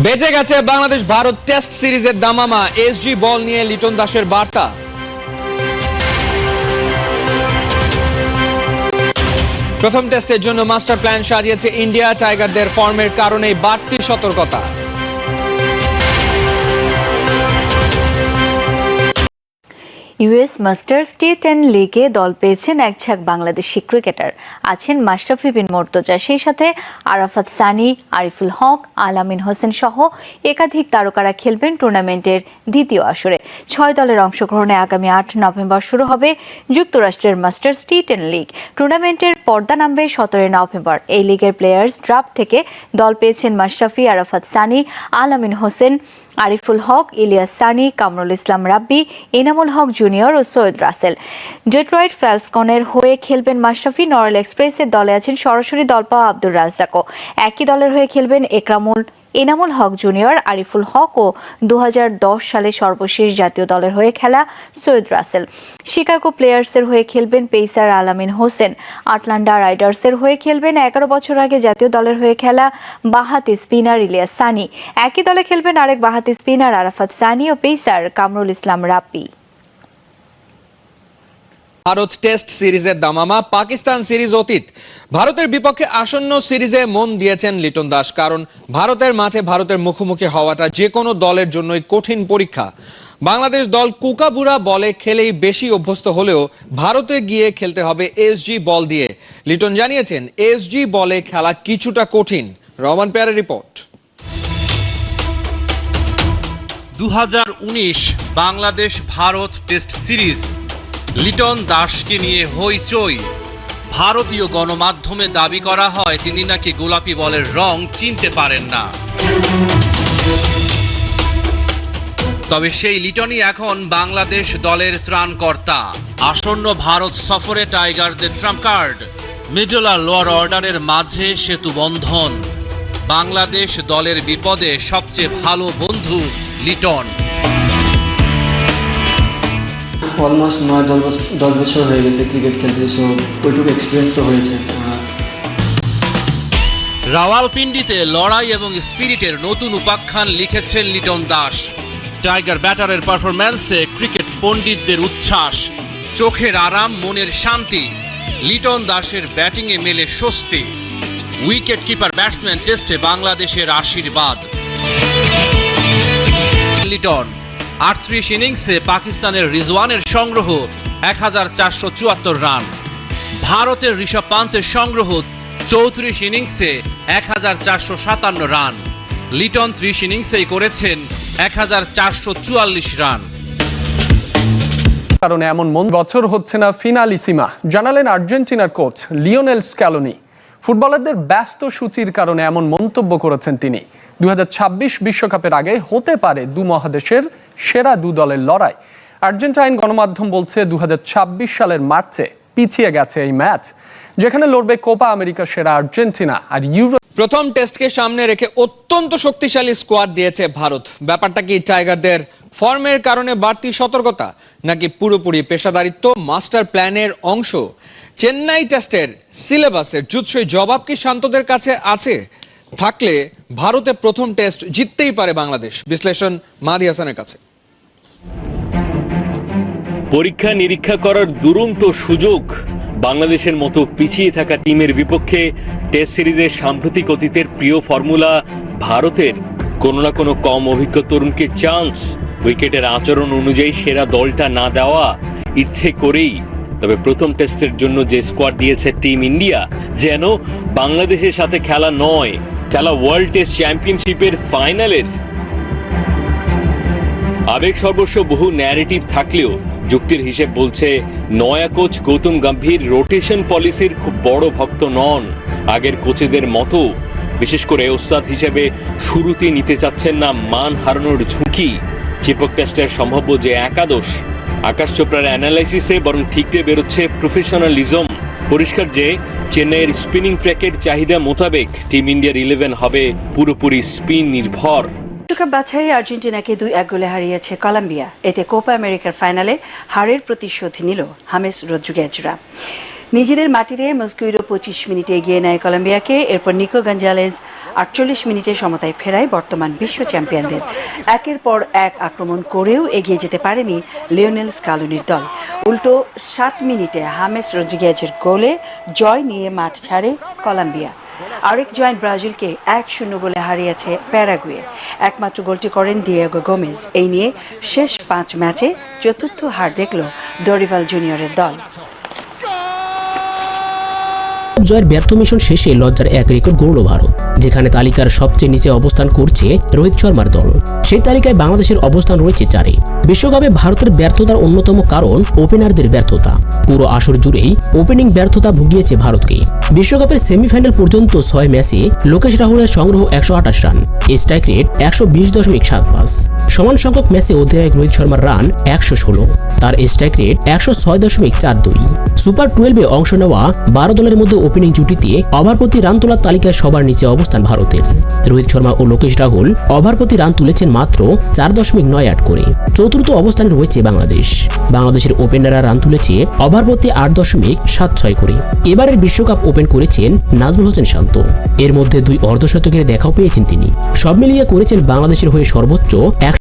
বেঁচে গেছে বাংলাদেশ ভারত টেস্ট সিরিজের দামামা। এসজি বল নিয়ে লিটন দাসের বার্তা। প্রথম টেস্টের জন্য মাস্টার প্ল্যান সাজিয়েছে ইন্ডিয়া। টাইগারদের ফর্মের কারণেই বাড়তি সতর্কতা। ইউএস মাস্টার্স টি10 লিগে দল পেয়েছেন একঝাঁক বাংলাদেশি ক্রিকেটার। আছেন মাশরাফি বিন মুর্তজা, সেই সাথে আরাফাত সানি, আরিফুল হক, আলামিন হোসেন সহ একাধিক তারকারা খেলবেন টুর্নামেন্টের দ্বিতীয় আসরে। 6 দলের অংশগ্রহণে আগামী 8 নভেম্বর শুরু হবে যুক্তরাষ্ট্রের মাস্টার্স টি10 লিগ। টুর্নামেন্টের পর্দা নামবে 17 নভেম্বর। এই লিগের প্লেয়ার্স ড্রাফট থেকে দল পেয়েছেন মাশরাফি, আরাফাত সানি, আলামিন হোসেন, আরিফুল হক, ইলিয়াস সানি, কামরুল ইসলাম রাব্বি, এনামুল হক জুনিয়র ও সৈয়দ রাসেল। ডেট্রয়েট ফ্যালসকনের হয়ে খেলবেন মাশরাফি। নরেল এক্সপ্রেসের দলে আছেন সরাসরি দল পাওয়া আব্দুর রাজ্জাকও। একই দলের হয়ে খেলবেন এনামুল হক জুনিয়র, আরিফুল হক ও 2010 সালে সর্বশেষ জাতীয় দলের হয়ে খেলা সৈয়দ রাসেল। শিকাগো প্লেয়ার্সের হয়ে খেলবেন পেসার আলামিন হোসেন। আটলান্টা রাইডার্সের হয়ে খেলবেন 11 বছর আগে জাতীয় দলের হয়ে খেলা বাঁহাতি স্পিনার ইলিয়াস সানি। একই দলে খেলবেন আরেক বাঁহাতি স্পিনার আরাফাত সানি ও পেসার কামরুল ইসলাম রাব্বি। ভারত টেস্ট সিরিজের দামামা। পাকিস্তান সিরিজ অতীত। ভারতের বিপক্ষে আসন্ন সিরিজে মন দিয়েছেন লিটন দাস। কারণ ভারতের মাঠে ভারতের মুখোমুখি হওয়াটা যে কোনো দলের জন্যই কঠিন পরীক্ষা। বাংলাদেশ দল কুকাবুরা বলে খেলেই বেশি অভ্যস্ত হলেও ভারতে গিয়ে খেলতে হবে এসজি বল দিয়ে। লিটন জানিয়েছেন এসজি বলে খেলা কিছুটা কঠিন। রহমান পেয়ারের report. 2019 Bangladesh Bharat test series. Liton দাসকে নিয়ে হইচই। ভারতীয় গণমাধ্যমে দাবি করা হয় তিনি নাকি গোলাপি বলের রং চিনতে পারেন না। তবে সেই লিটনই এখন বাংলাদেশ দলের ত্রাণকর্তা। আসন্ন ভারত সফরে টাইগারদের ট্রাম্প কার্ড। মিডল আর লোয়ার অর্ডারের মাঝে সেতু বন্ধন। বাংলাদেশ দলের বিপদে সবচেয়ে ভালো বন্ধু লিটন। অলমোস্ট 9-10 বছর হয়ে গেছে ক্রিকেট খেলতে, সো ওইটুকু এক্সপিরিয়েন্স তো হয়েছে। রাওয়ালপিন্ডিতে লড়াই এবং স্পিরিটের নতুন উপাখ্যান লিখেছেন লিটন দাস। টাইগার ব্যাটারের পারফরম্যান্সে ক্রিকেট পণ্ডিতদের উচ্ছ্বাস। চোখের আরাম, মনের শান্তি। লিটন দাসের ব্যাটিংয়ে মেলে স্বস্তি। উইকেট কিপার ব্যাটসম্যান টেস্টে বাংলাদেশের আশীর্বাদ। লিটন 38 ইনিংসে পাকিস্তানের রিজওয়ানের সংগ্রহ 1474 রান। ভারতের ঋষভ পান্তের সংগ্রহ 34 ইনিংসে 1457 রান। লিটন 30 ইনিংসেই করেছেন 1444 রান। কারণে এমন বছর হচ্ছে না ফিনালিসিমা, জানালেন আর্জেন্টিনার কোচ লিওনেল স্ক্যালোনি। ফুটবলারদের ব্যস্ত সূচির কারণে এমন মন্তব্য করেছেন তিনি। 2026 বিশ্বকাপের আগে হতে পারে দু মহাদেশের সেরা দু দলের লড়াই। আর্জেন্টাইন গণমাধ্যম বলছে 2026 সালের মার্চে পিছিয়ে গেছে এই ম্যাচ, যেখানে লড়বে কোপা আমেরিকা সেরা আর্জেন্টিনা আর ইউরো। প্রথম টেস্টকে সামনে রেখে অত্যন্ত শক্তিশালী স্কোয়াড দিয়েছে ভারত। ব্যাপারটা কি টাইগারদের ফর্মের কারণে বাড়তি সতর্কতা, নাকি পুরোপুরি পেশাদারিত্ব মাস্টার প্ল্যানের অংশ? চেন্নাই টেস্টের সিলেবাসের জুৎসই জবাব কি শান্তদের কাছে আছে? থাকলে ভারতে প্রথম টেস্ট জিততেই পারে বাংলাদেশ। বিশ্লেষণ মাহদি হাসানের কাছে। পরীক্ষা নিরীক্ষা করার দুরন্ত সুযোগ বাংলাদেশের মতো পিছিয়ে থাকা টিমের বিপক্ষে টেস্ট সিরিজের সাম্প্রতিক অতীতের প্রিয় ফর্মুলা ভারতের। কোনো না কোনো কম অভিজ্ঞ তরুণকে চান্স, উইকেটের আচরণ অনুযায়ী সেরা দলটা না দেওয়া ইচ্ছে করেই। তবে প্রথম টেস্টের জন্য যে স্কোয়াড দিয়েছে টিম ইন্ডিয়া, যেন বাংলাদেশের সাথে খেলা নয়, খেলা ওয়ার্ল্ড টেস্ট চ্যাম্পিয়নশিপের ফাইনালের। আবেগ সর্বস্ব বহু ন্যারেটিভ থাকলেও যুক্তির হিসেব বলছে নয়া কোচ গৌতম গম্ভীর রোটেশন পলিসির খুব বড় ভক্ত নন। আগের কোচেদের মতো বিশেষ করে ওস্তাদ হিসেবে শুরুতেই নিতে চাচ্ছেন না মান হারানোর ঝুঁকি। চিপক টেস্টের সম্ভাব্য যে একাদশ, আকাশ চোপড়ার অ্যানালাইসিসে বরং ঠিকতে বেরোচ্ছে প্রফেশনালিজম। পরিষ্কার যে চেন্নাইয়ের স্পিনিং ট্র্যাকের চাহিদা মোতাবেক টিম ইন্ডিয়ার 11 হবে পুরোপুরি স্পিন নির্ভর। বিশ্বকাপ বাছাই আর্জেন্টিনাকে 2-1 গোলে হারিয়েছে কলম্বিয়া। এতে কোপা আমেরিকার ফাইনালে হারের প্রতিশোধ নিল হামেস রদ্রিগেজরা। নিজেদের মাটিতে মস্কুইরো 25 মিনিটে এগিয়ে নেয় কলম্বিয়াকে। এরপর নিকো গঞ্জালেজ 48 মিনিটে সমতায় ফেরায় বর্তমান বিশ্ব চ্যাম্পিয়নদের। একের পর এক আক্রমণ করেও এগিয়ে যেতে পারেনি লিওনেল স্কালোনির দল। উল্টো 7 মিনিটে হামেস রদ্রিগেজের গোলে জয় নিয়ে মাঠ ছাড়ে কলম্বিয়া। আরেক জয়েন্ট ব্রাজিলকে 1-0 গোলে হারিয়েছে প্যারাগুয়ে। একমাত্র গোলটি করেন দিয়েগো গোমেজ। এই নিয়ে শেষ 5 ম্যাচে চতুর্থ হার দেখল ডরিভাল জুনিয়রের দল। জয়ের ব্যর্থ মিশন শেষে লজ্জার এক রেকর্ড গড়ল ভারত, যেখানে তালিকার সবচেয়ে নিচে অবস্থান করছে রোহিত শর্মার দল। সেই তালিকায় বাংলাদেশের অবস্থান রয়েছে 4-এ। বিশ্বকাপে ভারতের ব্যর্থতার অন্যতম কারণ ওপেনারদের ব্যর্থতা। পুরো আসর জুড়েই ওপেনিং ব্যর্থতা ভুগিয়েছে ভারতকে। বিশ্বকাপের সেমিফাইনাল পর্যন্ত 6 ম্যাচে লোকেশ রাহুলের সংগ্রহ 128 রান, স্ট্রাইক রেট 120.75। সমান সংখ্যক ম্যাচে অধিনায়ক রোহিত শর্মার রান 116, তার স্ট্রাইক রেট 106.42। সুপার 12-এ অংশ নেওয়া 12 দলের মধ্যে ওপেনিং জুটিতে ওভার প্রতি রান তোলার তালিকায় সবার নিচে অবস্থান ভারতের। রোহিত শর্মা ও লোকেশ রাহুল ওভার প্রতি রান তুলেছেন মাত্র 4.98 করে। চতুর্থ অবস্থানে রয়েছে বাংলাদেশ। বাংলাদেশের ওপেনাররা রান তুলেছে ওভার প্রতি 8.76 করে। এবারের বিশ্বকাপ ওপেন করেছেন নাজমুল হোসেন শান্ত। এর মধ্যে 2 অর্ধশতকের দেখাও পেয়েছেন তিনি। সব মিলিয়ে করেছেন বাংলাদেশের হয়ে সর্বোচ্চ